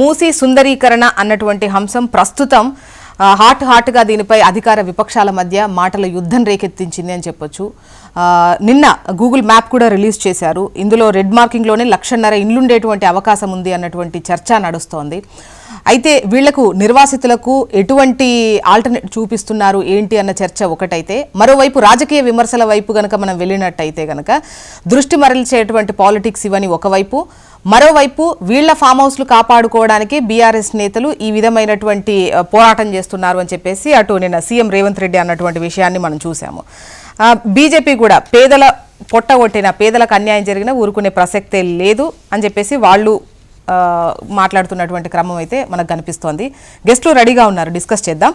మూసీ సుందరీకరణ అన్నటువంటి అంశం ప్రస్తుతం హాట్ గా దీనిపై అధికార విపక్షాల మధ్య మాటల యుద్ధం రేకెత్తించింది అని చెప్పొచ్చు. నిన్న గూగుల్ మ్యాప్ కూడా రిలీజ్ చేశారు. ఇందులో రెడ్ మార్కింగ్లోనే 1,50,000 ఇండ్లుండేటువంటి అవకాశం ఉంది అన్నటువంటి చర్చ నడుస్తోంది. అయితే వీళ్లకు నిర్వాసితులకు ఎటువంటి ఆల్టర్నేట్ చూపిస్తున్నారు ఏంటి అన్న చర్చ ఒకటైతే, మరోవైపు రాజకీయ విమర్శల వైపు గనక మనం వెళ్ళినట్టయితే గనక దృష్టి మరల్చేటువంటి పాలిటిక్స్ ఇవని ఒకవైపు, మరోవైపు వీళ్ల ఫామ్ హౌస్లు కాపాడుకోవడానికి బీఆర్ఎస్ నేతలు ఈ విధమైనటువంటి పోరాటం చేస్తున్నారు అని చెప్పేసి అటు నిన్న సీఎం రేవంత్ రెడ్డి అన్నటువంటి విషయాన్ని మనం చూసాము. బీజేపీ కూడా పేదల పొట్టగొట్టిన, పేదలకు అన్యాయం జరిగిన ఊరుకునే ప్రసక్తే లేదు అని చెప్పేసి వాళ్ళు మాట్లాడుతున్నటువంటి క్రమం అయితే మనకు కనిపిస్తోంది. గెస్టులు రెడీగా ఉన్నారు, డిస్కస్ చేద్దాం.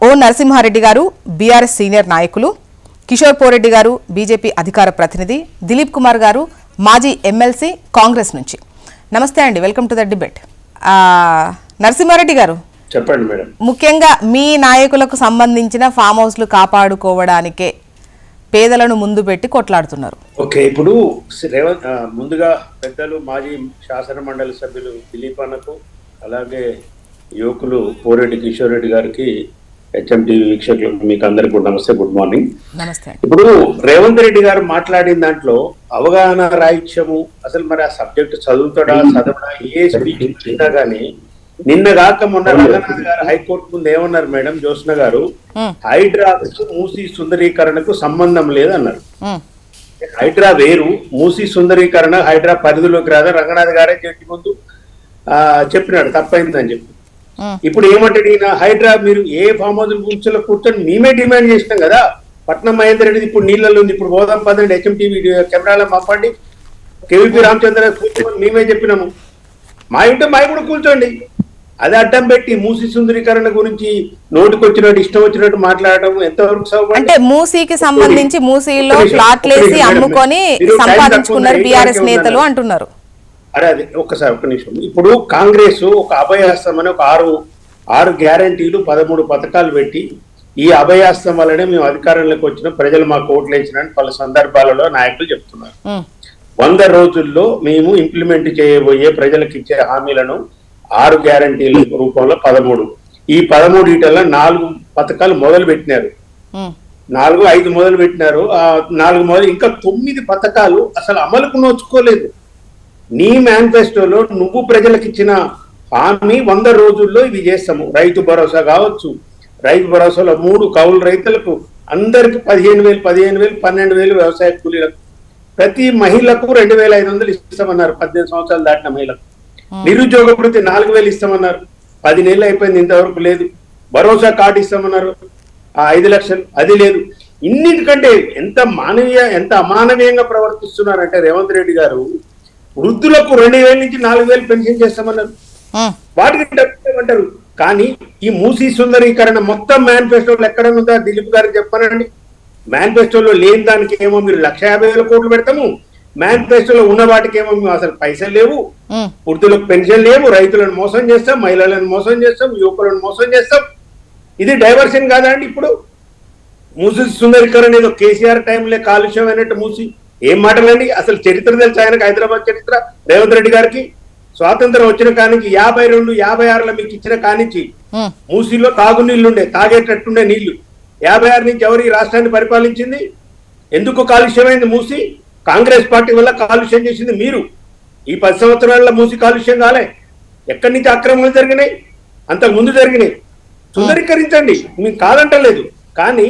ఓ నరసింహారెడ్డి గారు బీఆర్ఎస్ సీనియర్ నాయకులు, కిషోర్ పోరెడ్డి గారు బీజేపీ అధికార ప్రతినిధి, దిలీప్ కుమార్ గారు మాజీ ఎమ్మెల్సీ కాంగ్రెస్ నుంచి. నమస్తే అండి, welcome to the debate. Narasimha Reddy గారు చెప్పండి మేడం. ముఖ్యంగా మీ నాయకులకు సంబంధించిన ఫామ్ హౌస్లు కాపాడుకోవడానికే పేదలను ముందు పెట్టి కొట్లాడుతున్నారు. ఓకే, ఇప్పుడు ముందుగా పెద్దలు మాజీ శాసన మండలి సభ్యులు దిలీప్ అన్నకు, అలాగే యువకులు పోరెడ్డి కిషోర్ రెడ్డి గారికి, హెచ్ఎంటీవీ వీక్షకులకు మీకు అందరికీ నమస్తే, గుడ్ మార్నింగ్. నమస్తే. ఇప్పుడు రేవంత్ రెడ్డి గారు మాట్లాడిన దాంట్లో అవగాహన రాహిత్యము, అసలు మరి ఆ సబ్జెక్ట్ చదువుతాడా చదవడా, ఏ స్పీచ్ ఇచ్చినా గానీ నిన్న కాక మొన్న రంగనాథ్ గారు హైకోర్టు ముందు ఏమన్నారు మేడం, జ్యోత్స్న గారు, హైడ్రా మూసీ సుందరీకరణకు సంబంధం లేదన్నారు. హైడ్రా వేరు, మూసీ సుందరీకరణ హైడ్రా పరిధిలోకి రాదా, రంగనాథ్ గారే జడ్జి ముందు చెప్పినాడు తప్పైందని చెప్పి. ఇప్పుడు ఏమంటే ఈయన హైడ్రా మీరు ఏ ఫామ్ హౌస్ కూర్చోలో కూర్చొని మేమే డిమాండ్ చేసినాం కదా, పట్నం మహేందర్ రెడ్డి ఇప్పుడు నీళ్ళలో ఉంది, ఇప్పుడు పోదాం పదండి హెచ్ఎంటీవీ కెమెరాలో మాపండి, కేవీపీ రామచంద్ర కూర్చోమని మేమే చెప్పినాము, మా ఇంటే మా కూడా కూర్చోండి. అది అడ్డం పెట్టి మూసీ సుందరీకరణ గురించి నోటికొచ్చినట్టు ఇష్టం వచ్చినట్టు మాట్లాడటం ఎంతవరకు అంటే మూసీకి సంబంధించి మూసీలో ప్లాట్లేసి అమ్ముకొని సంపాదించుకున్నారు బీఆర్ఎస్ నేతలు అంటున్నారు. అరే అది ఒక్క నిమిషం. ఇప్పుడు కాంగ్రెస్ ఒక అభయహస్తం అని ఒక ఆరు గ్యారంటీలు 13 పథకాలు పెట్టి, ఈ అభయహస్తం వల్లనే మేము అధికారంలోకి వచ్చిన, ప్రజలు మాకు ఓట్లు వేసినని పలు సందర్భాలలో నాయకులు చెప్తున్నారు. 100 రోజుల్లో మేము ఇంప్లిమెంట్ చేయబోయే ప్రజలకు ఇచ్చే హామీలను 6 గ్యారంటీల రూపంలో 13, ఈ 13 ఈటల్లో 4 పథకాలు మొదలు పెట్టినారు, 4-5 మొదలు పెట్టినారు, 4 మొదలు, ఇంకా 9 పథకాలు అసలు అమలుకు నోచుకోలేదు. నీ మేనిఫెస్టోలో నువ్వు ప్రజలకు ఇచ్చిన హామీ 100 రోజుల్లో ఇవి చేస్తాము. రైతు భరోసా కావచ్చు, రైతు భరోసాలో 3 కౌలు రైతులకు అందరికి 15,000, 12,000 వ్యవసాయ కూలీలకు, ప్రతి మహిళకు 2,500 ఇస్తామన్నారు 18 సంవత్సరాలు దాటిన మహిళకు. నిరుద్యోగ వృత్తి 4,000 ఇస్తామన్నారు, 10 నెలలు అయిపోయింది, ఇంతవరకు లేదు. భరోసా కార్డు ఇస్తామన్నారు 5 లక్షలు, అది లేదు. ఇన్నిటికంటే ఎంత అమానవీయంగా ప్రవర్తిస్తున్నారంటే రేవంత్ రెడ్డి గారు, వృద్ధులకు 2,000 నుంచి 4,000 పెన్షన్ చేస్తామన్నారు, వాటికి డబ్బులు. కానీ ఈ మూసీ సుందరీకరణ మొత్తం మేనిఫెస్టోలో ఎక్కడ ఉందా దిలీప్ గారికి చెప్పానండి. మేనిఫెస్టోలో లేని దానికి ఏమో మీరు 1,50,000 కోట్లు పెడతాము, మేనిఫెస్టోలో ఉన్న వాటికి ఏమో మేము అసలు పైసలు లేవు, వృద్ధులకు పెన్షన్ లేవు, రైతులను మోసం చేస్తాం, మహిళలను మోసం చేస్తాం, యువకులను మోసం చేస్తాం. ఇది డైవర్షన్ కాదా అండి? ఇప్పుడు మూసీ సుందరీకరణ ఏదో కేసీఆర్ టైంలో కాలుష్యం అయినట్టు మూసి, ఏం మాటలండి అసలు? చరిత్ర తెలుసు ఆయనకు, హైదరాబాద్ చరిత్ర రేవంత్ రెడ్డి గారికి. స్వాతంత్రం వచ్చిన కానికి 52, 56లో మీకు ఇచ్చిన కానించి మూసీలో తాగునీళ్లుండే, తాగేటట్టుండే నీళ్లు. 56 నుంచి ఎవరు ఈ రాష్ట్రాన్ని పరిపాలించింది? ఎందుకు కాలుష్యమైంది మూసి? కాంగ్రెస్ పార్టీ వల్ల కాలుష్యం చేసింది మీరు. ఈ 10 సంవత్సరాల్లో మూసి కాలుష్యం కాలే. ఎక్కడి నుంచి అక్రమాలు జరిగినాయి? అంతకు ముందు జరిగినాయి. సుందరీకరించండి, మీకు కాదంటలేదు. కానీ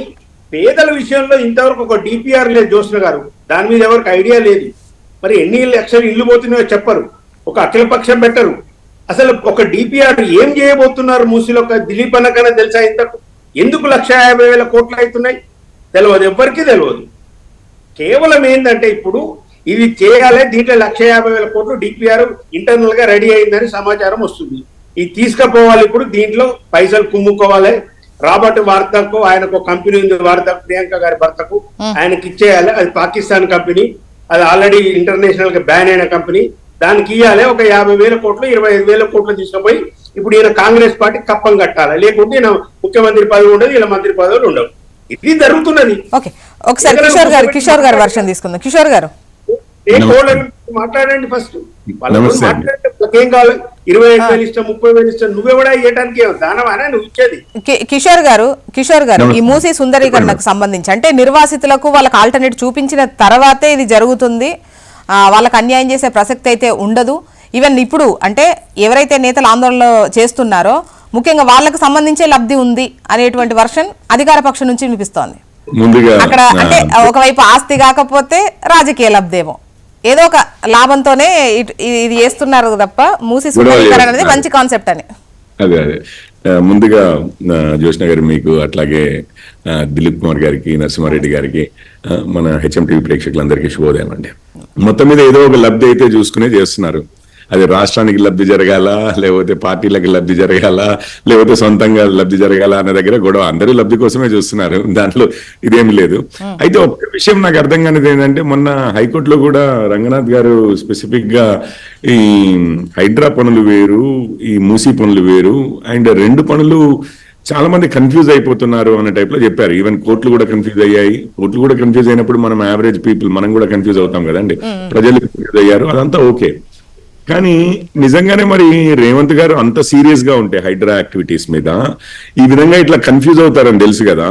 పేదల విషయంలో ఇంతవరకు ఒక డిపిఆర్ లేదు జ్యోత్స్న గారు, దాని మీద ఎవరికి ఐడియా లేదు. మరి ఎన్ని లక్షలు ఇల్లు పోతున్నాయో చెప్పరు, ఒక అఖిలపక్షం పెట్టరు. అసలు ఒక డిపిఆర్ ఏం చేయబోతున్నారు మూసీలో? దిలీప్ అన్నకన్నా తెలుసా ఇంతకు? ఎందుకు 1,50,000 కోట్లు అవుతున్నాయి తెలియదు, ఎవ్వరికీ తెలియదు. కేవలం ఏంటంటే ఇప్పుడు ఇది చేయాలి, దీంట్లో 1,50,000 కోట్లు డిపిఆర్ ఇంటర్నల్ గా రెడీ అయిందని సమాచారం వస్తుంది. ఇది తీసుకుపోవాలి, ఇప్పుడు దీంట్లో పైసలు కుమ్ముకోవాలి. రాబర్ట్ వార్తకు ఆయనకు కంపెనీ ఉంది, వార్త ప్రియాంక గారి భర్తకు, ఆయనకి ఇచ్చేయాలి. అది పాకిస్తాన్ కంపెనీ, అది ఆల్రెడీ ఇంటర్నేషనల్ గా బ్యాన్ అయిన కంపెనీ. దానికి ఇవ్వాలి ఒక 50,000 కోట్లు, 25,000 కోట్లు తీసుకుపోయి ఇప్పుడు ఈయన కాంగ్రెస్ పార్టీ కప్పం కట్టాలి, లేకుంటే ఈయన ముఖ్యమంత్రి పదవి ఉండదు, ఇలా మంత్రి పదవులు ఉండవు. ఇది జరుగుతున్నది. ఒకసారి కిషోర్ గారు వర్షం తీసుకుందాం. కిషోర్ గారు మాట్లాడండి ఫస్ట్. వాళ్ళతో నమస్తే అండి. మాట్లాడితే నాకేం కావాలి, 25,000 ఇష్టం, 30,000 ఇష్టం, నువ్వే కూడా ఇవ్వడానికి దానమానే నువ్వు ఇచ్చేది. కిషోర్ గారు ఈ మూసీ సుందరీకరణకు సంబంధించి అంటే నిర్వాసితులకు వాళ్ళకి ఆల్టర్నేట్ చూపించిన తర్వాతే ఇది జరుగుతుంది, వాళ్ళకి అన్యాయం చేసే ప్రసక్తి అయితే ఉండదు. ఈవెన్ ఇప్పుడు అంటే ఎవరైతే నేతలు ఆందోళన చేస్తున్నారో ముఖ్యంగా వాళ్ళకు సంబంధించే లబ్ధి ఉంది అనేటువంటి వర్షన్ అధికార పక్షం నుంచి వినిపిస్తోంది. ముందుగా అక్కడ అంటే ఒకవైపు ఆస్తి కాకపోతే రాజకీయ లబ్ధేమో ఏదో ఒక లాభంతోనే ఇది చేస్తున్నారు తప్ప మూసీ సుందరీకరణ అనేది మంచి కాన్సెప్ట్ అని. అదే ముందుగా జ్యోత్స్న గారు మీకు, అట్లాగే దిలీప్ కుమార్ గారికి, నరసింహారెడ్డి గారికి, మన హెచ్ఎంటీవీ ప్రేక్షకులందరికీ శుభోదయం అండి. మొత్తం మీద ఏదో ఒక లబ్ధి అయితే చూసుకునే చేస్తున్నారు. అది రాష్ట్రానికి లబ్ధి జరగాల, లేకపోతే పార్టీలకు లబ్ధి జరగాల, లేకపోతే సొంతంగా లబ్ధి జరగాల అనే దగ్గర గొడవ. అందరూ లబ్ధి కోసమే చూస్తున్నారు, దాంట్లో ఇదేమి లేదు. అయితే ఒక విషయం నాకు అర్థం కానిది ఏంటంటే, మొన్న హైకోర్టులో కూడా రంగనాథ్ గారు స్పెసిఫిక్ గా ఈ హైడ్రా పనులు వేరు, ఈ మూసీ పనులు వేరు, అండ్ రెండు పనులు చాలా మంది కన్ఫ్యూజ్ అయిపోతున్నారు అనే టైప్ లో చెప్పారు. ఈవెన్ కోర్టులు కూడా కన్ఫ్యూజ్ అయ్యాయి. కోర్టులు కూడా కన్ఫ్యూజ్ అయినప్పుడు మనం యావరేజ్ పీపుల్ మనం కూడా కన్ఫ్యూజ్ అవుతాం కదండి. ప్రజలు కన్ఫ్యూజ్ అయ్యారు, అదంతా ఓకే. కానీ నిజంగానే మరి రేవంత్ గారు అంత సీరియస్ గా ఉంటే హైడ్రా యాక్టివిటీస్ మీద ఈ విధంగా ఇట్లా కన్ఫ్యూజ్ అవుతారని తెలుసు కదా.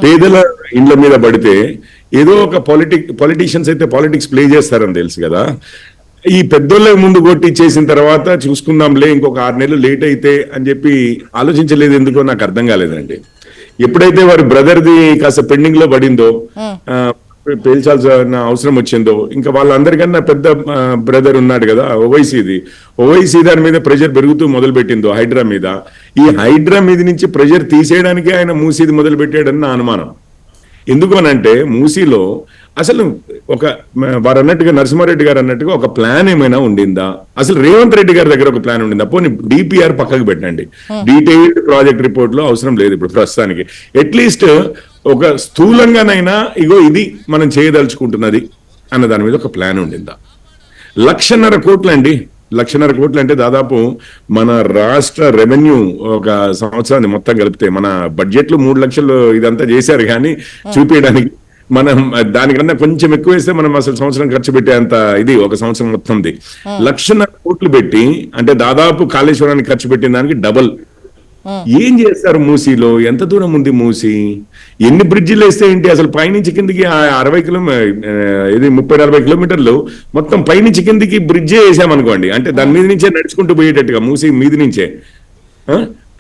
పేదల ఇండ్ల మీద పడితే ఏదో ఒక పొలిటీషియన్స్ అయితే పాలిటిక్స్ ప్లే చేస్తారని తెలుసు కదా. ఈ పెద్దోళ్ళ ముందు కొట్టి చేసిన తర్వాత చూసుకుందాంలే, ఇంకొక 6 నెలలు లేట్ అయితే అని చెప్పి ఆలోచించలేదు. ఎందుకో నాకు అర్థం కాలేదండి. ఎప్పుడైతే వారి బ్రదర్ది కాస్త పెండింగ్ లో పడిందో, పేల్చాల్సిన అవసరం వచ్చిందో, ఇంకా వాళ్ళందరికన్నా పెద్ద బ్రదర్ ఉన్నాడు కదా ఓవైసీ దాని మీద ప్రెషర్ పెరుగుతూ మొదలు పెట్టిందో హైడ్రా మీద. ఈ హైడ్రా మీద నుంచి ప్రెషర్ తీసేయడానికి ఆయన మూసీది మొదలు పెట్టాడని నా అనుమానం. ఎందుకు అనంటే మూసీలో అసలు వారు అన్నట్టుగా, నరసింహారెడ్డి గారు అన్నట్టుగా ఒక ప్లాన్ ఏమైనా ఉండిందా? అసలు రేవంత్ రెడ్డి గారి దగ్గర ఒక ప్లాన్ ఉండిందా? పోనీ డిపిఆర్ పక్కకు పెట్టండి, డీటెయిల్డ్ ప్రాజెక్ట్ రిపోర్ట్ లో అవసరం లేదు ఇప్పుడు ప్రస్తుతానికి. అట్లీస్ట్ ఒక స్థూలంగానైనా ఇగో ఇది మనం చేయదలుచుకుంటున్నది అన్న దాని మీద ఒక ప్లాన్ ఉండిందా? 1,50,000 కోట్లు అండి. 1,50,000 కోట్లు అంటే దాదాపు మన రాష్ట్ర రెవెన్యూ ఒక సంవత్సరాన్ని మొత్తం కలిపితే, మన బడ్జెట్లు 3 లక్షలు ఇదంతా చేశారు కానీ చూపించడానికి, మనం దానికన్నా కొంచెం ఎక్కువ వేస్తే మనం అసలు సంవత్సరం ఖర్చు పెట్టేంత ఇది ఒక సంవత్సరం మొత్తంది. 1,50,000 కోట్లు పెట్టి అంటే దాదాపు కాళేశ్వరానికి ఖర్చు పెట్టిన దానికి డబల్. ఏం చేస్తారు మూసీలో? ఎంత దూరం ఉంది మూసీ? ఎన్ని బ్రిడ్జిలు వేస్తే ఏంటి? అసలు పైనుంచి కిందికి 30-40 కిలోమీటర్లు మొత్తం పైనుంచి కిందికి బ్రిడ్జే వేసామనుకోండి, అంటే దాని మీద నుంచే నడుచుకుంటూ పోయేటట్టుగా మూసీ మీద నుంచే.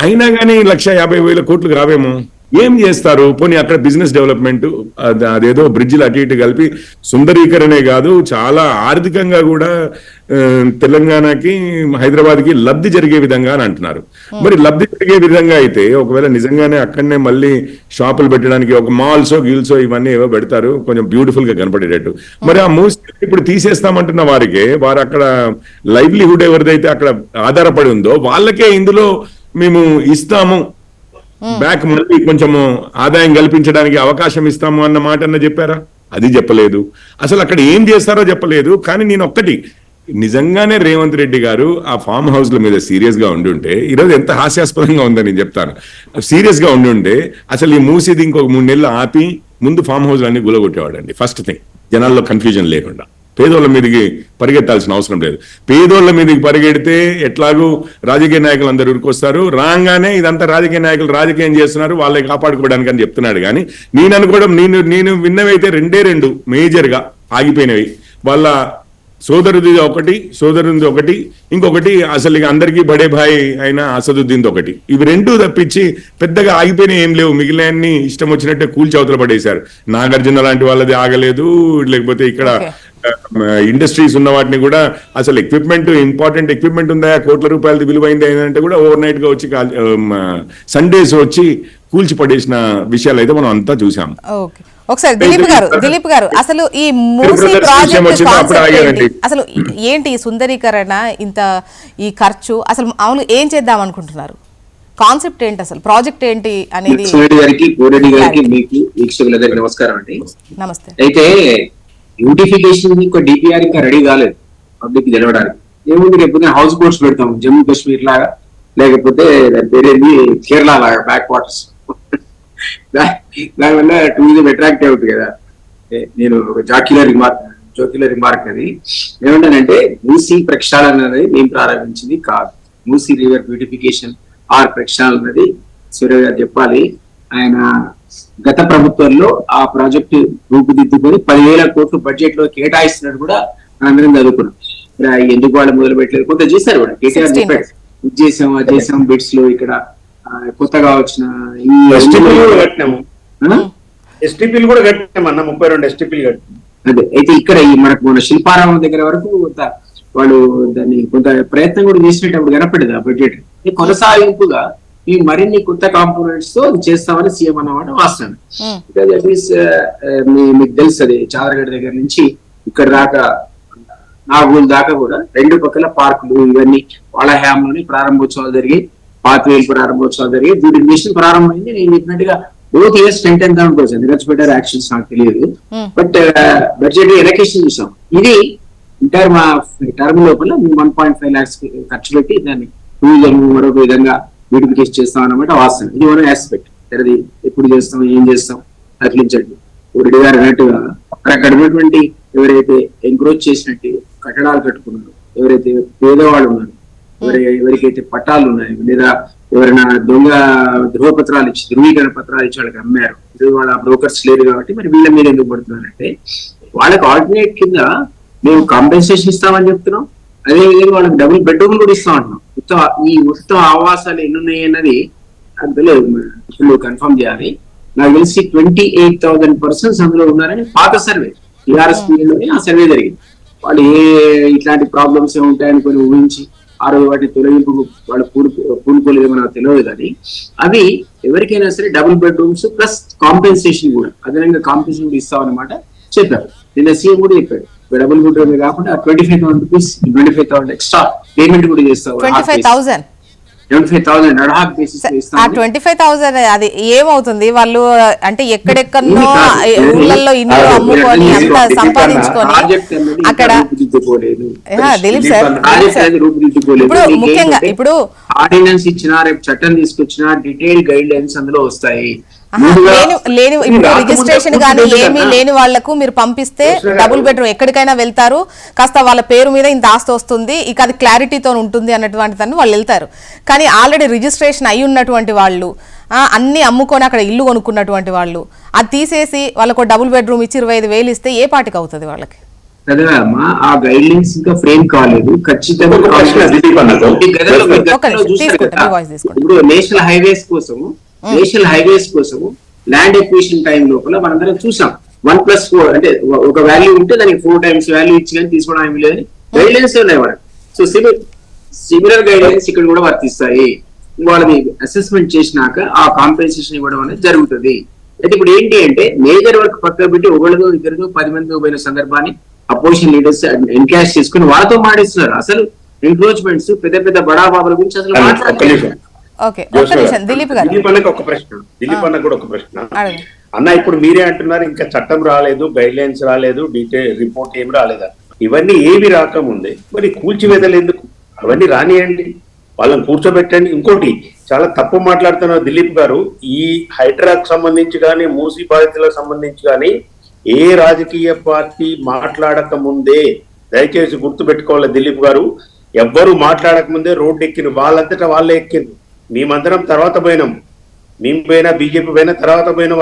అయినా కానీ 1,50,000 కోట్లు రావేమో. ఏం చేస్తారు? పోనీ అక్కడ బిజినెస్ డెవలప్మెంట్, అదేదో బ్రిడ్జిలు అటు ఇటు కలిపి సుందరీకరణే కాదు, చాలా ఆర్థికంగా కూడా తెలంగాణకి, హైదరాబాద్కి లబ్ధి జరిగే విధంగా అని అంటున్నారు. మరి లబ్ధి జరిగే విధంగా అయితే ఒకవేళ నిజంగానే అక్కడనే మళ్ళీ షాపులు పెట్టడానికి ఒక మాల్సో గిల్సో ఇవన్నీ ఏవో పెడతారు కొంచెం బ్యూటిఫుల్ గా కనపడేటట్టు. మరి ఆ మూసి ఇప్పుడు తీసేస్తామంటున్న వారికి, వారు అక్కడ లైవ్లీహుడ్ ఎవరిదైతే అక్కడ ఆధారపడి ఉందో వాళ్ళకే ఇందులో మేము ఇస్తాము, బ్యాక్ మళ్ళీ కొంచెము ఆదాయం కల్పించడానికి అవకాశం ఇస్తాము అన్న మాట అన్న చెప్పారా? అది చెప్పలేదు. అసలు అక్కడ ఏం చేస్తారో చెప్పలేదు. కానీ నేను ఒక్కటి, నిజంగానే రేవంత్ రెడ్డి గారు ఆ ఫామ్ హౌస్ల మీద సీరియస్ గా ఉండి ఉంటే, ఈరోజు ఎంత హాస్యాస్పదంగా ఉందని నేను చెప్తాను. సీరియస్ గా ఉండి ఉంటే అసలు ఈ మూసిది ఇంకొక 3 నెలలు ఆపి ముందు ఫామ్ హౌస్ అన్ని గులగొట్టేవాడండి. ఫస్ట్ థింగ్, జనాల్లో కన్ఫ్యూజన్ లేకుండా. పేదోళ్ళ మీదకి పరిగెత్తాల్సిన అవసరం లేదు. పేదోళ్ళ మీదకి పరిగెడితే ఎట్లాగూ రాజకీయ నాయకులు అందరు ఊరుకొస్తారు. రాగానే ఇదంతా రాజకీయ నాయకులు రాజకీయం చేస్తున్నారు, వాళ్ళని కాపాడుకోవడానికి అని చెప్తున్నాడు. కానీ నేను అనుకోవడం, నేను విన్నవైతే 2 మేజర్ గా ఆగిపోయినవి. వాళ్ళ సోదరుది ఒకటి, ఇంకొకటి అసలు అందరికీ బడే భాయ్ అయిన అసదుద్దీన్ ఒకటి. ఇవి 2 తప్పించి పెద్దగా ఆగిపోయినాయి ఏం లేవు. మిగిలిన ఇష్టం వచ్చినట్టే కూల్చి అవతల పడేశారు. నాగార్జున లాంటి వాళ్ళది ఆగలేదు, లేకపోతే ఇక్కడ ఇండస్ట్రీస్ ఉన్న వాటిని కూడా అసలు ఇంపార్టెంట్ ఎక్విప్మెంట్ ఉందా, కోట్ల రూపాయలది విలువైంది అంటే కూడా ఓవర్ నైట్ గా వచ్చి సండేస్ వచ్చి కూల్చి పడేసిన విషయాలు అయితే మనం అంతా చూసాం. ఒకసారి దిలీప్ గారు అసలు ఈ మూసీ ప్రాజెక్ట్ అసలు ఏంటి? సుందరీకరణ, ఇంత ఈ ఖర్చు, అసలు మామూలు ఏం చేద్దాం అనుకుంటున్నారు? కాన్సెప్ట్ ఏంటి? అసలు ప్రాజెక్ట్ ఏంటి అనేది? నమస్కారం అండి. నమస్తే. అయితే బ్యూటిఫికేషన్ ఇంకా డిపిఆర్ ఇంకా రెడీ కాలేదు పబ్లిక్ తెలవడానికి. ఏముంది, రేపు హౌస్ బోట్స్ పెడతాం జమ్మూ కాశ్మీర్ లాగా, లేకపోతే పేరేది కేరళ లాగా బ్యాక్ వాటర్స్. దానివల్ల టూరిజం అట్రాక్ట్ అవుతుంది కదా. నేను ఒక జాకీలర్ జోకిల రిమార్క్ అది. ఏమంటానంటే మూసీ ప్రక్షాళన అనేది మేము ప్రారంభించింది కాదు. మూసీ రివర్ బ్యూటిఫికేషన్ ఆర్ ప్రక్షాళన అనేది సూర్య గారు చెప్పాలి. ఆయన గత ప్రభుత్వంలో ఆ ప్రాజెక్టు రూపుదిద్దుకొని 10,000 కోట్లు బడ్జెట్ లో కేటాయిస్తున్నట్టు కూడా అందరం చదువుకున్నాం. ఎందుకు వాళ్ళు మొదలు పెట్టలేదు కొంత చేశారు కూడా. కేటీఆర్ చెప్పాడు ఇది చేసాం అది చేసాం బిడ్స్ లో ఇక్కడ కొత్తగా వచ్చిన ఈ ఎస్టీపీలు కూడా కట్టామన్న 32 ఎస్టీపీలు కట్టాం. అదే అయితే ఇక్కడ మనకు మన శిల్పారామం దగ్గర వరకు కొంత వాళ్ళు దాన్ని కొంత ప్రయత్నం కూడా చేసినప్పుడు కనపడేది ఆ బడ్జెట్. కొనసాగింపుగా ఈ మరిన్ని కొత్త కాంపోనెంట్స్ తో చేస్తామని సీఎం అన్నమాట వాస్తవం. మీకు తెలుసు అది చాదరగడ్డ దగ్గర నుంచి ఇక్కడ దాకా నాగూల్ దాకా కూడా 2 పక్కల పార్కులు ఇవన్నీ వాళ్ళ హ్యాంలోని ప్రారంభోత్సవాలు జరిగి, పాత్వేలు ప్రారంభోత్సవాలు జరిగి, బ్యూటిఫికేషన్ ప్రారంభమైంది. నేను చెప్పినట్టుగా both years strength and down కోసం ఎందుకంటే బెటర్ యాక్షన్స్ నాకు తెలియదు. బట్ బడ్జెట్ ఎలకేషన్ చూసాం. ఇది ఇంటర్ మా టర్మ్ లోపల 1.5 lakhs ఖర్చు పెట్టి దాన్ని టూరిజం మరొక విధంగా బ్యూటిఫికేషన్ చేస్తాం అన్నమాట వాస్తవం. ఇది వన్ ఆస్పెక్ట్. అది ఎప్పుడు చేస్తాం ఏం చేస్తాం అట్లించండి. రెడ్డి గారు అన్నట్టుగా అక్కడ ఉన్నటువంటి ఎవరైతే ఎంక్రోచ్ చేసినట్టు కట్టడాలు కట్టుకున్నారు, ఎవరైతే పేదవాళ్ళు ఉన్నారు, ఎవరికైతే పట్టాలు ఉన్నాయి, లేదా ఎవరైనా దొంగ ధృవీకరణ పత్రాలు ఇచ్చి వాళ్ళకి అమ్మారు, వాళ్ళ బ్రోకర్స్ లేరు కాబట్టి మరి వీళ్ళ మీద ఎందుకు పడుతున్నారంటే వాళ్ళకి ఆల్టర్నేట్ కింద మేము కాంపెన్సేషన్ ఇస్తామని చెప్తున్నాం. అదే విధంగా వాళ్ళకి డబుల్ బెడ్రూమ్ కూడా ఇస్తాం అంటున్నాం. మొత్తం ఆవాసాలు ఎన్ని ఉన్నాయి అన్నది అందులో కన్ఫర్మ్ చేయాలి. నాకు తెలిసి 28,000 persons అందులో ఉన్నారని పాత సర్వే టీఆర్ఎస్ పీరియడ్లోనే ఆ సర్వే జరిగింది. వాళ్ళు ఇట్లాంటి ప్రాబ్లమ్స్ ఉంటాయని కొన్ని ఊహించి ఆ రోజు వాటి తొలగింపు వాళ్ళు పూనుకోలేదేమో నాకు తెలియదు. కానీ అవి ఎవరికైనా సరే డబుల్ బెడ్రూమ్స్ ప్లస్ కాంపెన్సేషన్ కూడా అదనంగా కాంపెన్సేషన్ కూడా ఇస్తామన్నమాట చెప్పారు. నిన్న సీఎం కూడా చెప్పాడు డబుల్ బెడ్రూమ్ కాకుండా 25,000 rupees 25,000 ఎక్స్ట్రా పేమెంట్ కూడా చేస్తాం. 25,000 అడ్హాక్ బేసిస్ 25,000 అది ఏమవుతుంది? వాళ్ళు అంటే ఎక్కడెక్కడో ఊళ్ళల్లో ఇల్లు అమ్ముకొని అంత సంపాదించుకొని అక్కడ దిలీప్ సార్ ఇప్పుడు ముఖ్యంగా ఇప్పుడు ఆర్డినెన్స్ ఇచ్చినా రేపు చట్టం తీసుకొచ్చినా డీటెయిల్ గైడ్ లైన్స్ అందులో వస్తాయి. లేని ఇప్పుడు రిజిస్ట్రేషన్ గానీ ఏమీ లేని వాళ్లకు మీరు పంపిస్తే డబుల్ బెడ్రూమ్ ఎక్కడికైనా వెళ్తారు, కాస్త వాళ్ళ పేరు మీద ఇంత ఆస్తి వస్తుంది, ఇక అది క్లారిటీతో ఉంటుంది అన్నటువంటి దాన్ని వాళ్ళు వెళ్తారు. కానీ ఆల్రెడీ రిజిస్ట్రేషన్ అయి ఉన్నటువంటి వాళ్ళు, అన్ని అమ్ముకొని అక్కడ ఇల్లు కొనుక్కున్నటువంటి వాళ్ళు అది తీసేసి వాళ్ళకు డబుల్ బెడ్రూమ్ ఇచ్చి 25,000 ఇస్తే ఏ పాటికి అవుతుంది వాళ్ళకి? ఆ గైడ్ లైన్స్ ఇంకా ఫ్రేమ్ కాలేదు. ఖచ్చితంగా ఇప్పుడు నేషనల్ హైవేస్ కోసం ల్యాండ్ ఎక్విజిషన్ టైం లోపల మనందరం చూసాం 1+4 అంటే ఒక వాల్యూ ఉంటే దానికి 4 times వాల్యూ ఇచ్చి కానీ తీసుకోవడం ఏమి లేదని గైడ్ లైన్స్ ఉన్నాయి వాళ్ళకి. సో సిమిలర్ గైడ్ లైన్స్ ఇక్కడ కూడా వర్తిస్తాయి. వాళ్ళని అసెస్మెంట్ చేసినాక ఆ కాంపెన్సేషన్ ఇవ్వడం అనేది జరుగుతుంది. అయితే ఇప్పుడు ఏంటి అంటే మేజర్ వర్క్ పక్కన పెట్టి ఒకరితో ఇద్దరితో 10 మంది పోయిన సందర్భాన్ని అపోజిషన్ లీడర్స్ ఎన్కాష్ చేసుకుని వాళ్ళతో మాడిస్తున్నారు. అసలు ఎంక్రోచ్మెంట్స్ పెద్ద పెద్ద బడా బాబుల గురించి అసలు మాట్లాడలేదు. దిలీప్ అన్నకు ఒక ప్రశ్న అన్న, ఇప్పుడు మీరే అంటున్నారు ఇంకా చట్టం రాలేదు, గైడ్ లైన్స్ రాలేదు, డీటెయిల్ రిపోర్ట్ ఏమి రాలేదా? ఇవన్నీ ఏవి రాకముందే మరి కూల్చివేదలు ఎందుకు? అవన్నీ రానియండి, వాళ్ళని కూర్చోబెట్టండి. ఇంకోటి చాలా తప్పు మాట్లాడుతున్నారు దిలీప్ గారు. ఈ హైడ్రాకు సంబంధించి కానీ మూసీ బాధితులకు సంబంధించి కానీ ఏ రాజకీయ పార్టీ మాట్లాడక ముందే దయచేసి గుర్తు పెట్టుకోవాలి దిలీప్ గారు, ఎవ్వరు మాట్లాడక ముందే రోడ్డు ఎక్కిన వాళ్ళంతటా వాళ్ళే ఎక్కింది. మేమందరం తర్వాత పోయినాం, మేము పోయినా బీజేపీ పోయినా తర్వాత పోయిన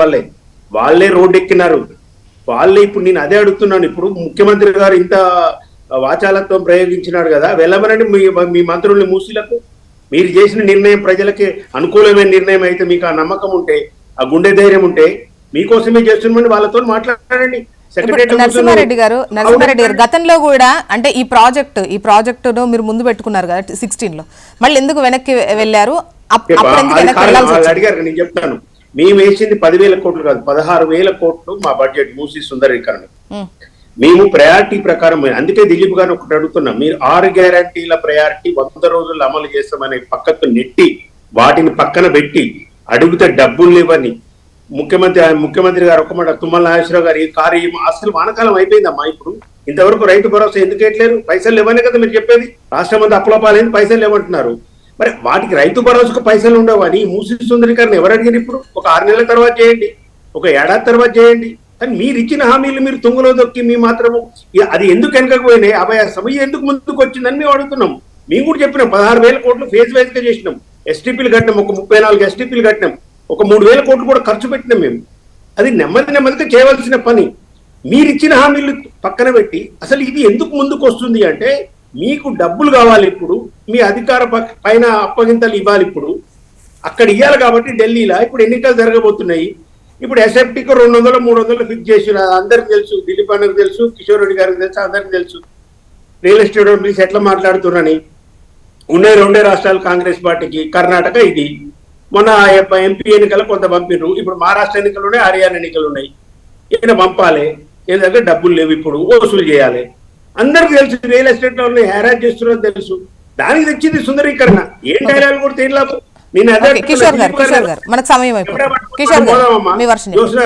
వాళ్ళే రోడ్డు ఎక్కినారు. వాళ్ళే ఇప్పుడు నేను అదే అడుగుతున్నాను. ఇప్పుడు ముఖ్యమంత్రి గారు ఇంత వాచాలత్వం ప్రయోగించినాడు కదా, వెళ్ళమనండి మీ మంత్రుల్ని మూసీలకు. మీరు చేసిన నిర్ణయం ప్రజలకి అనుకూలమైన నిర్ణయం అయితే మీకు ఆ నమ్మకం ఉంటే, ఆ గుండె ధైర్యం ఉంటే మీకోసమే చేస్తున్నామని వాళ్ళతో మాట్లాడండి. నరసింహారెడ్డి గారు గతంలో కూడా అంటే ఈ ప్రాజెక్టును మీరు ముందు పెట్టుకున్నారు కదా 16లో, మళ్ళీ ఎందుకు వెనక్కి వెళ్ళారు? అడిగారు. నేను చెప్తాను, మేము వేసింది 10,000 కోట్లు కాదు, 16,000 కోట్లు మా బడ్జెట్ మూసీ సుందరీకరణ. మేము ప్రయారిటీ ప్రకారం, అందుకే దిలీప్ గారిని ఒకటి అడుగుతున్నాం, మీరు 6 గ్యారంటీల ప్రయారిటీ 100 రోజులు అమలు చేస్తామని పక్కకు నెట్టి వాటిని పక్కన పెట్టి అడిగితే డబ్బులు లేవని ముఖ్యమంత్రి గారు ఒక మాట, తుమ్మల నాగేశ్వరరావు గారు ఈ కారు అసలు వానకాలం అయిపోయిందమ్మా, ఇప్పుడు ఇంతవరకు రైతు భరోసా ఎందుకు వేయట్లేరు? పైసలు లేవనే కదా మీరు చెప్పేది. రాష్ట్రం అంతా అప్పులపాలైంది, పైసలు లేవంటున్నారు. మరి వాటికి రైతు భరోసాకు పైసలు ఉండవు అని మూసీ సుందరీకరణ ఎవరు అడిగారు? ఇప్పుడు ఒక 6 నెలల తర్వాత చేయండి, ఒక ఏడాది తర్వాత చేయండి. కానీ మీరు ఇచ్చిన హామీలు మీరు తుంగలో దొక్కి మీ మాత్రము అది ఎందుకు వెనకపోయినాయి అభయాసం ఎందుకు ముందుకు వచ్చిందని మేము అడుగుతున్నాం. మేము కూడా చెప్పినాం 16,000 కోట్లు ఫేజ్ వైజ్ గా చేసినాం. ఎస్టీపీలు కట్టినాం, ఒక 34 ఎస్టీపీలు కట్టినాం, ఒక 3,000 కోట్లు కూడా ఖర్చు పెట్టినాం మేము. అది నెమ్మదిగా చేయవలసిన పని. మీరు ఇచ్చిన హామీలు పక్కన పెట్టి అసలు ఇది ఎందుకు ముందుకు వస్తుంది అంటే మీకు డబ్బులు కావాలి, ఇప్పుడు మీ అధికార పైన అప్పగింతలు ఇవ్వాలి, ఇప్పుడు అక్కడ ఇవ్వాలి కాబట్టి ఢిల్లీలో ఇప్పుడు ఎన్నికలు జరగబోతున్నాయి. ఇప్పుడు ఎస్ఎఫ్టీకి 200-300 ఫిక్స్ చేసి అందరికి తెలుసు, దిలీప్ అన్నకు తెలుసు, కిషోర్ రెడ్డి గారికి తెలుసు, అందరికి తెలుసు రియల్ ఎస్టేట్ ప్లీజ్ ఎట్లా మాట్లాడుతున్నారని. ఉన్నాయి 2 రాష్ట్రాలు కాంగ్రెస్ పార్టీకి, కర్ణాటక ఇది. మొన్న ఎంపీ ఎన్నికలు కొంత పంపిర్రు, ఇప్పుడు మహారాష్ట్ర ఎన్నికలు ఉన్నాయి, హర్యానా ఎన్నికలు ఉన్నాయి. ఈయన పంపాలి, ఎందుకంటే డబ్బులు లేవు, ఇప్పుడు వసూలు చేయాలి. అందరికి తెలుసు రియల్ ఎస్టేట్ లో హ్యారాజ్ చేస్తున్నారని తెలుసు. దానికి తెచ్చింది సుందరీకరణ. ఏం డైలాగ్ కూడా తెలియదు. నేను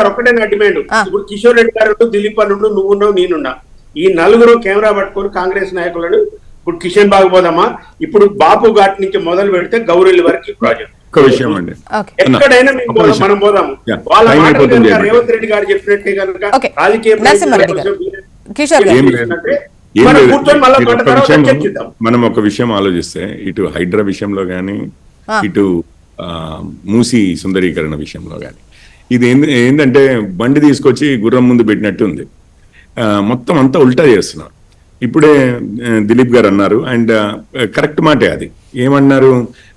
ఒక్కటే నా డిమాండ్. ఇప్పుడు కిషోర్ రెడ్డి గారు, దిలీప్ అన్నుడు, నువ్వున్నావు, నేనున్నా, ఈ నలుగురు కెమెరా పట్టుకొని కాంగ్రెస్ నాయకులను ఇప్పుడు కిషన్ బాగు పోదామా, ఇప్పుడు బాపు ఘాట్ నుంచి మొదలు పెడితే గౌరెల్లి వరకు ఈ ప్రాజెక్ట్ ఎక్కడైనా మనం పోదాము. వాళ్ళ రేవంత్ రెడ్డి గారు చెప్పినట్టే కనుక రాజకీయ మనం ఒక విషయం ఆలోచిస్తే ఇటు హైడ్రా విషయంలో గానీ, ఇటు మూసి సుందరీకరణ విషయంలో గానీ, ఇది ఏంటంటే బండి తీసుకొచ్చి గుర్రం ముందు పెట్టినట్టు ఉంది. మొత్తం అంతా ఉల్టా చేస్తున్నారు. ఇప్పుడే దిలీప్ గారు అన్నారు, అండ్ కరెక్ట్ మాటే అది. ఏమన్నారు,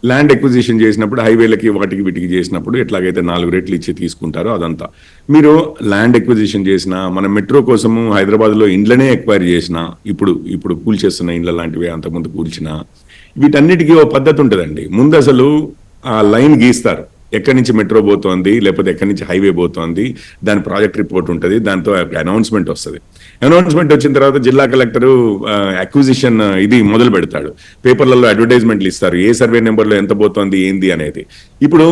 ల్యాండ్ ఎక్విజిషన్ చేసినప్పుడు హైవేలకి వాటికి వీటికి చేసినప్పుడు ఎట్లాగైతే 4 రెట్లు ఇచ్చి తీసుకుంటారో అదంతా. మీరు ల్యాండ్ ఎక్విజిషన్ చేసినా, మన మెట్రో కోసము హైదరాబాద్లో ఇండ్లనే ఎక్వైర్ చేసినా, ఇప్పుడు కూల్చేస్తున్న ఇండ్ల లాంటివి అంతకుముందు కూల్చినా, వీటన్నిటికీ ఓ పద్ధతి ఉంటుందండి. ముందు అసలు ఆ లైన్ గీస్తారు, ఎక్కడి నుంచి మెట్రో పోతోంది, లేకపోతే ఎక్కడి నుంచి హైవే పోతోంది, దాని ప్రాజెక్ట్ రిపోర్ట్ ఉంటుంది, దాంతో అనౌన్స్మెంట్ వస్తుంది. అనౌన్స్మెంట్ వచ్చిన తర్వాత జిల్లా కలెక్టరు అక్విజిషన్ ఇది మొదలు పెడతాడు. పేపర్లలో అడ్వర్టైజ్మెంట్లు ఇస్తారు, ఏ సర్వే నెంబర్లో ఎంత పోతోంది ఏంది అనేది. ఇప్పుడు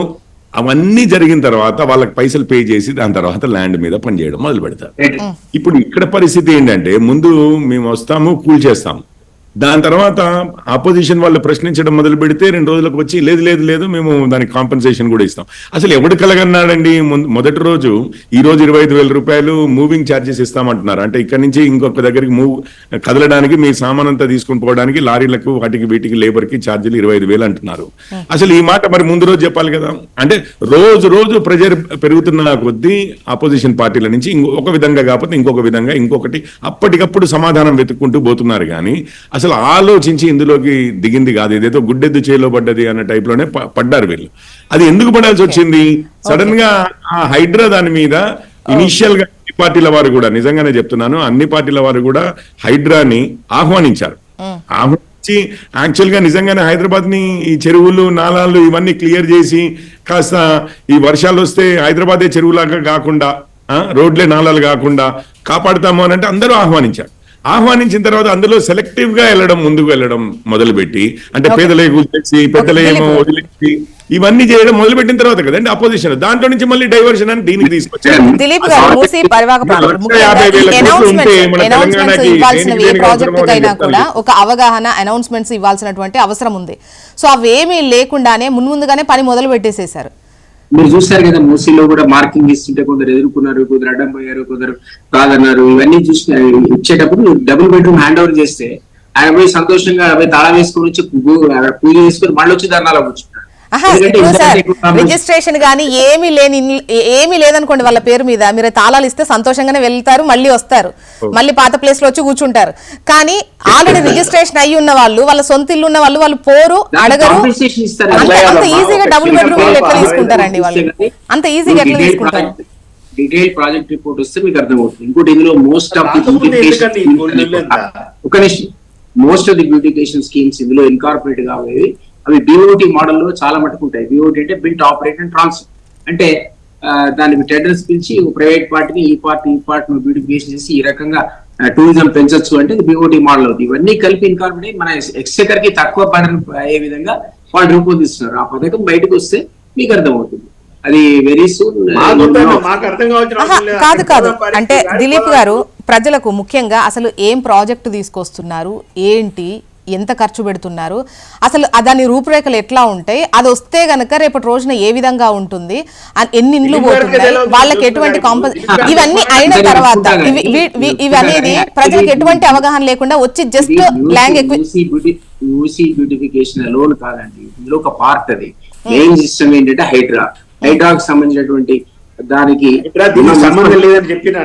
అవన్నీ జరిగిన తర్వాత వాళ్ళకి పైసలు పే చేసి దాని తర్వాత ల్యాండ్ మీద పనిచేయడం మొదలు పెడతారు. ఇప్పుడు ఇక్కడ పరిస్థితి ఏంటంటే, ముందు మేము వస్తాము, కూల్చేస్తాము, దాని తర్వాత ఆపోజిషన్ వాళ్ళు ప్రశ్నించడం మొదలు పెడితే 2 రోజులకు వచ్చి లేదు మేము దానికి కాంపెన్సేషన్ కూడా ఇస్తాం. అసలు ఎవడు కలగన్నాడండి? మొదటి రోజు ఈ రోజు 25,000 రూపాయలు మూవింగ్ ఛార్జెస్ ఇస్తామంటున్నారు. అంటే ఇక్కడ నుంచి ఇంకొక దగ్గరికి కదలడానికి మీ సామాన్ అంతా తీసుకుని పోవడానికి లారీలకు వాటికి వీటికి లేబర్ కి ఛార్జీలు 25,000 అంటున్నారు. అసలు ఈ మాట మరి ముందు రోజు చెప్పాలి కదా. అంటే రోజు ప్రెజర్ పెరుగుతున్న కొద్దీ ఆపోజిషన్ పార్టీల నుంచి ఒక విధంగా కాకపోతే ఇంకొక విధంగా ఇంకొకటి అప్పటికప్పుడు సమాధానం వెతుక్కుంటూ పోతున్నారు. కానీ అసలు ఆలోచించి ఇందులోకి దిగింది కాదు. ఇదేదో గుడ్డెద్దు చేలో పడ్డది అన్న టైప్ లోనే పడ్డారు వీళ్ళు. అది ఎందుకు పడాల్సి వచ్చింది? సడన్ గా ఆ హైడ్రా దాని మీద ఇనిషియల్ గా అన్ని పార్టీల వారు కూడా, నిజంగానే చెప్తున్నాను, అన్ని పార్టీల వారు కూడా హైడ్రాని ఆహ్వానించారు. ఆహ్వానించి యాక్చువల్ గా నిజంగానే హైదరాబాద్ ని ఈ చెరువులు, నాలాలు ఇవన్నీ క్లియర్ చేసి కాస్త ఈ వర్షాలు వస్తే హైదరాబాదే చెరువులాగా కాకుండా, రోడ్లే నాలాలు కాకుండా కాపాడుతాము అని అంటే అందరూ ఆహ్వానించారు. ఆహ్వానించిన తర్వాత అందులో సెలెక్టివ్ గా ముందుకు వెళ్ళడం మొదలుపెట్టి, అంటే పేదలే కూల్చేసి పెద్దలేమో వదిలేసి ఇవన్నీ చేయడం మొదలుపెట్టిన తర్వాత కదండి అపోజిషన్. దాంట్లో నుంచి మళ్ళీ డైవర్షన్ అని దీనికి తీసుకొచ్చారు. దిలీప్ గారు, మూసీ పరివాహక ఇవ్వాల్సినవి ఏ ప్రాజెక్టు కైనా కూడా ఒక అవగాహన, అనౌన్స్మెంట్స్ ఇవ్వాల్సినటువంటి అవసరం ఉంది. సో అవేమీ లేకుండానే ముందుగానే పని మొదలు పెట్టేసేసారు. మీరు చూస్తారు కదా, మూసీలో కూడా మార్కింగ్ ఇస్తుంటే కొందరు ఎదుర్కొన్నారు, కొందరు అడ్డం పోయారు, కొందరు కాదన్నారు. ఇవన్నీ చూసి ఇచ్చేటప్పుడు డబుల్ బెడ్రూమ్ హ్యాండ్ ఓవర్ చేస్తే ఆయన పోయి సంతోషంగా తాళం వేసుకొని వచ్చి పూజ చేసుకొని మళ్ళీ వచ్చి ధర్నాలో కూర్చుంటారు. రిజిస్ట్రేషన్ గానీ ఏమీ లేదనుకోండి వాళ్ళ పేరు మీద, మీరు తాళాలు ఇస్తే సంతోషంగానే వెళ్తారు, మళ్ళీ వస్తారు, మళ్ళీ పాత ప్లేస్ లో వచ్చి కూర్చుంటారు. కానీ ఆల్రెడీ రిజిస్ట్రేషన్ అయ్యి ఉన్న వాళ్ళు, వాళ్ళ సొంత ఇల్లు ఉన్న వాళ్ళు పోరు, అడగరు. అంత ఈజీగా డబుల్ బెడ్రూమ్ ఎట్లా తీసుకుంటారండి వాళ్ళు? అంత ఈజీగా ఎట్లా తీసుకుంటారు? డీటెయిల్ ప్రాజెక్ట్ రిపోర్ట్ వస్తే మీకు అర్థమవుతుంది. ఇంకోటి, ఇందులో most of the beautification schemes ఇందులో ఇన్కార్పొరేట్ కావేవి. అవి బిఓటి మోడల్లో చాలా మటుకు ఉంటాయి. బిఓటి అంటే బిల్ట్, ఆపరేట్ అండ్ ట్రాన్స్ఫర్. అంటే దానికి టెండర్స్ పిలిచి ప్రైవేట్ పార్టీని ఈ పార్టీని బ్యూటిఫికేషన్ చేసి ఈ రకంగా టూరిజం పెంచొచ్చు అంటే బిఓటి మోడల్ అవుతుంది. ఇవన్నీ కలిపి ఇన్కార్పొరేట్ మన ఎక్స్చెకర్ కి తక్కువ బర్డెన్ అయ్యే విధంగా వాళ్ళు రూపొందిస్తున్నారు. ఆ పథకం బయటకు వస్తే మీకు అర్థమవుతుంది. అది వెరీ సూన్. కాదు అంటే దిలీప్ గారు, ప్రజలకు ముఖ్యంగా అసలు ఏం ప్రాజెక్టు తీసుకొస్తున్నారు, ఏంటి, ఎంత ఖర్చు పెడుతున్నారు, అసలు దాని రూపురేఖలు ఎట్లా ఉంటాయి, అది వస్తే గనక రేపటి రోజున ఏ విధంగా ఉంటుంది, ఎన్ని ఇండ్లు పోతున్నాయి, వాళ్ళకి ఎటువంటి ఇవన్నీ అయిన తర్వాత ఇవి అనేది ప్రజలకు ఎటువంటి అవగాహన లేకుండా వచ్చి జస్ట్ ల్యాంగ్ యూసీ బ్యూటిఫికేషన్ లోన్ కాదండి, ఇందులో ఒక పార్ట్. అది మెయిన్ సిస్టమ్ ఏంటంటే హైడ్రాకి సంబంధించినటువంటి దానికి సంబంధం లేదని చెప్పిన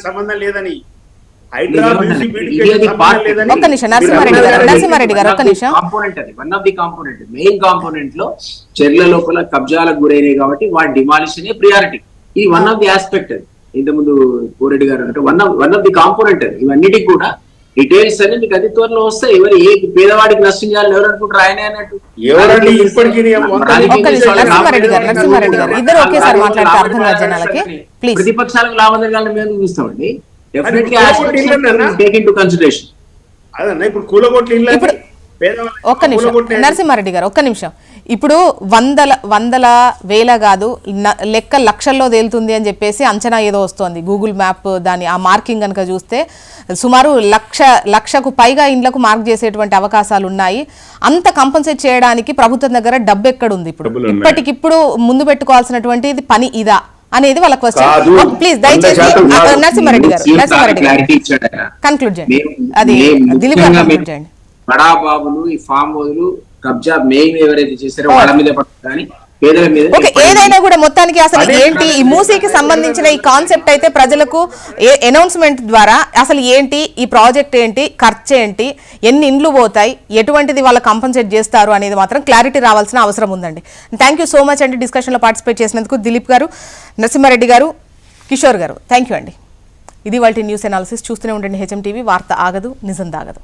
సంబంధం లేదని ఒక్క నిమిషం నరసింహారెడ్డి గారు ఒక్క నిమిషం. కాంపోనెంట్ అది one of the component, main component లో చెర్ల లోపల కబ్జాలకు గురైనాయి కాబట్టి వాటి డిమాలిషన్ ప్రియారిటీ. ఇది వన్ ఆఫ్ ది ఆస్పెక్ట్. అది ఇంతకుముందు కోరెడ్డి గారు అంటే వన్ ఆఫ్ ది కాంపోనెంట్. అది ఇవన్నిటికి కూడా డీటెయిల్స్ అని మీకు అతి త్వరలో వస్తాయి. ఎవరు ఏ పేదవాడికి నష్టం చేయాలని ఎవరు అనుకుంటారు ఆయన అన్నట్టు. ప్రతిపక్షాలకు లాభం జరగాలని మేము చూస్తామండి. ఒక్క నిమిషం నరసింహారెడ్డి గారు ఒక్క నిమిషం. ఇప్పుడు వందల వేల కాదు లెక్క లక్షల్లో తేలుతుంది అని చెప్పేసి అంచనా ఏదో వస్తోంది. గూగుల్ మ్యాప్ దాని ఆ మార్కింగ్ కనుక చూస్తే సుమారు లక్షకు పైగా ఇండ్లకు మార్క్ చేసేటువంటి అవకాశాలు ఉన్నాయి. అంత కంపన్సేట్ చేయడానికి ప్రభుత్వం దగ్గర డబ్బు ఎక్కడుంది? ఇప్పుడు ఇప్పటికిప్పుడు ముందు పెట్టుకోవాల్సినటువంటి పని ఇదా అనేది వాళ్ళ క్వశ్చన్. ప్లీజ్ దయచేసి నరసింహారెడ్డి గారు కన్క్లూడ్ చేయండి. అది దిలీప్ గారు కన్క్లూడ్ చేయండి. బడాబాబులు ఈ ఫామ్ హౌస్లు కబ్జా మెయిన్ ఎవరైతే చేశారో వాళ్ళ మీద కానీ పేదల మీద ఏదైనా కూడా మొత్తానికి అసలు ఏంటి ఈ మూసీకి సంబంధించిన ఈ కాన్సెప్ట్ అయితే ప్రజలకు అనౌన్స్మెంట్ ద్వారా అసలు ఏంటి, ఈ ప్రాజెక్ట్ ఏంటి, ఖర్చు ఏంటి, ఎన్ని ఇండ్లు పోతాయి, ఎటువంటిది వాళ్ళ కంపన్సేట్ చేస్తారు అనేది మాత్రం క్లారిటీ రావాల్సిన అవసరం ఉందండి. థ్యాంక్ యూ సో మచ్ అండి డిస్కషన్లో పార్టిసిపేట్ చేసినందుకు దిలీప్ గారు, నరసింహారెడ్డి గారు, కిషోర్ గారు. థ్యాంక్ యూ అండి. ఇది వాళ్ళ న్యూస్ అనాలిసిస్. చూస్తూనే ఉండండి హెచ్ఎం టీవీ. వార్త ఆగదు, నిజం దాగదు.